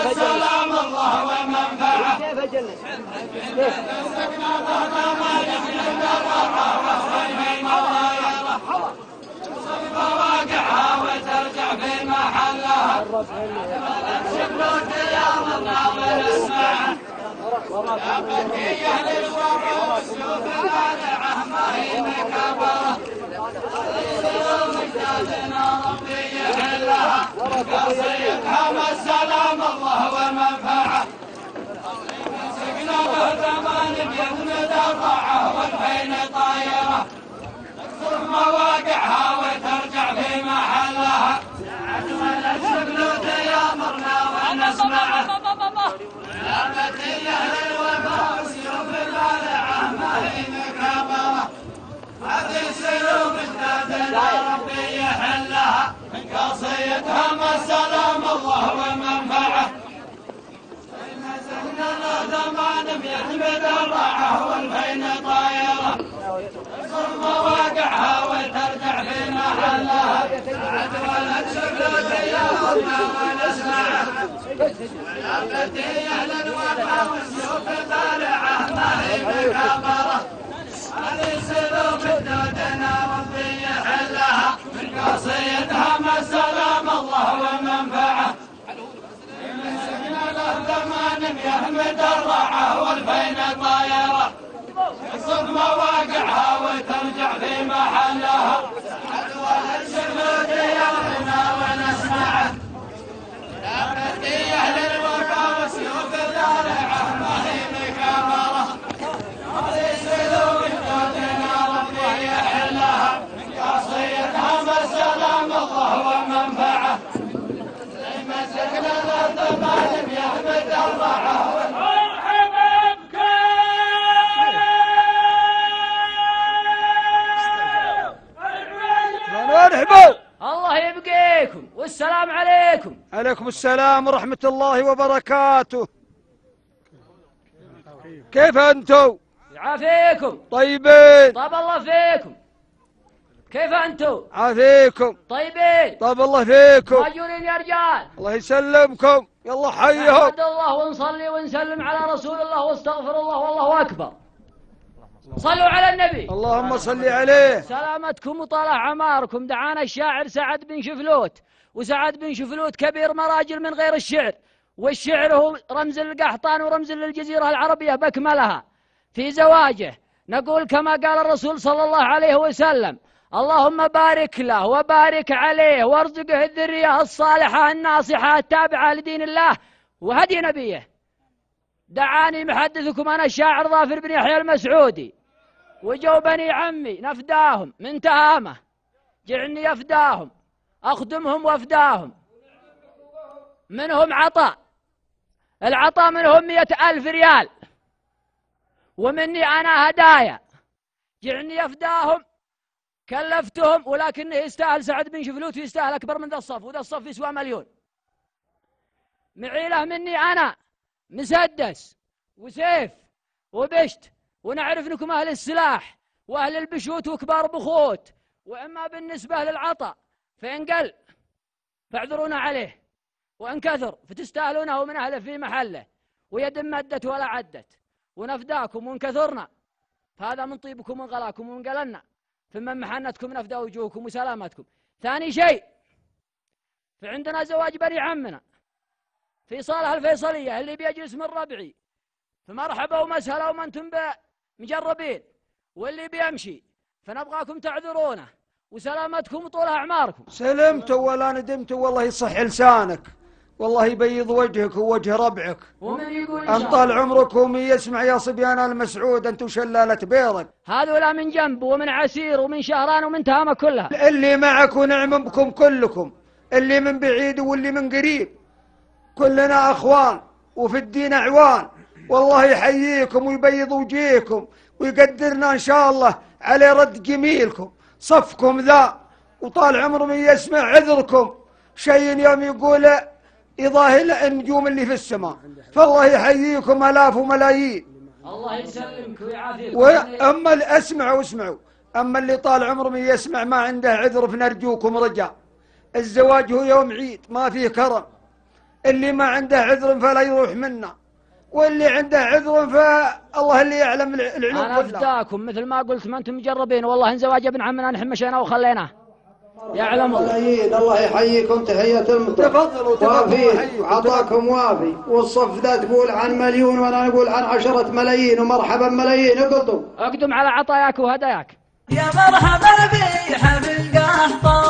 السلام الله ومنفعه مواقعها وترجع في محلها شكلك يا مرنا ونسمعه بقية للورى والسيوف البارعة ما هي مكبرة مجدادنا ربي يحلها قصيدها ما السلام الله ومنفعه مسكنا به زمان بيثمد الرعه والحين طايره تكسر مواقعها وترجع في محلها أجمل الشبلوت يامرنا ونسمعه يا بتيه للوفا وسيوف البارعه ما هي مكابره هذه سيوف اجدادنا ربي يحلها قصيدها ما السلام الله ومنفعه مسكنا له زمان بيحمد الرعه والبين طايره تصر مواقعها وترجع في محلها أجمل الشبلوت يامرنا ونسمعه يا بتيه للوفا والسيوف البارعه ما هي مكابره هذه سلوك اجدادنا ربي يحلها من قصيدها ما السلام الله ومنفعه مسكنا له زمان يحمد الرعه والبين طايره تصب مواقعها وترجع في محلها أجمل الشبلوت يامرنا ونسمعه يا بتيه للوفا والسيوف البارعه ما هي مكابره هذه سلوك اجدادنا ربي يحلها قصيدها ما السلام الله ومنفعه مسكنا له زمان يحمد الرعه مرحبا مرحبا. الله يبقيكم والسلام عليكم. عليكم السلام ورحمة الله وبركاته. كيف أنتم؟ يعافيكم. طيبين. طاب الله فيكم. كيف أنتم؟ عافيكم. طيبين. طاب الله فيكم. ماجورين يا رجال. الله يسلمكم. يلا حيهم. نحمد الله ونصلي ونسلم على رسول الله واستغفر الله والله أكبر. صلوا على النبي. اللهم صل عليه. سلامتكم وطال عماركم. دعانا الشاعر سعد بن شفلوت، وسعد بن شفلوت كبير مراجل من غير الشعر، والشعر هو رمز للقحطان ورمز للجزيرة العربية بأكملها. في زواجه نقول كما قال الرسول صلى الله عليه وسلم: اللهم بارك له وبارك عليه وارزقه الذرية الصالحة الناصحة التابعة لدين الله وهدي نبيه. دعاني محدثكم أنا الشاعر ظافر بن يحيى المسعودي، وجو بني عمي نفداهم من تهامه، جعني أفداهم أخدمهم وأفداهم. منهم عطاء، العطاء منهم 100,000 ريال، ومني أنا هدايا، جعني أفداهم كلفتهم، ولكنه يستاهل سعد بن شفلوت، يستاهل أكبر من ذا الصف، وذا الصف يسوى مليون. معيله مني أنا مسدس وسيف وبشت، ونعرف انكم اهل السلاح واهل البشوت وكبار بخوت. واما بالنسبه للعطاء فان قل فاعذرونا عليه، وان كثر فتستاهلونه من اهله في محله. ويد مدت ولا عدت، ونفداكم وان كثرنا فهذا من طيبكم ومن غلاكم ومن قلنا، فمن محنتكم نفدى وجوهكم وسلامتكم. ثاني شيء، فعندنا زواج بني عمنا في صالح الفيصليه اللي بيجلس من ربعي، فمرحبا ومسهلا وما انتم مجربين، واللي بيمشي فنبغاكم تعذرونه وسلامتكم وطول اعماركم. سلمت ولا ندمت، والله يصح لسانك، والله يبيض وجهك ووجه ربعك. ومن يقول أن طال عمرك ومن يسمع يا صبيان المسعود أنتم شلالة بيضك. هذولا من جنب ومن عسير ومن شهران ومن تهامة كلها. اللي معك ونعم بكم كلكم، اللي من بعيد واللي من قريب، كلنا أخوان وفي الدين أعوان. والله يحييكم ويبيض وجيهكم ويقدرنا إن شاء الله على رد جميلكم. صفكم ذا وطال عمر من يسمع عذركم، شيء يوم يقول يضاهي النجوم اللي في السماء. فالله يحييكم آلاف وملايين. الله يسلمك ويعافيك. وأما اسمعوا، أما اللي طال عمر من يسمع ما عنده عذر فنرجوكم رجاء، الزواج هو يوم عيد ما فيه كرم. اللي ما عنده عذر فلا يروح منا، واللي عنده عذر فالله اللي يعلم العلوم أنا أفداكم مثل ما قلت ما أنتم مجربين، والله إن زواج ابن عمنا نحن مشينا وخليناه يعلم ملايين. الله يحييكم تحية المطر. تفضلوا وافي عطاكم وافي. والصف ذا تقول عن مليون وانا نقول عن 10 ملايين، ومرحبا ملايين. اقدم اقدم على عطاياك وهداياك. يا مرحبا بي حبيب القحطان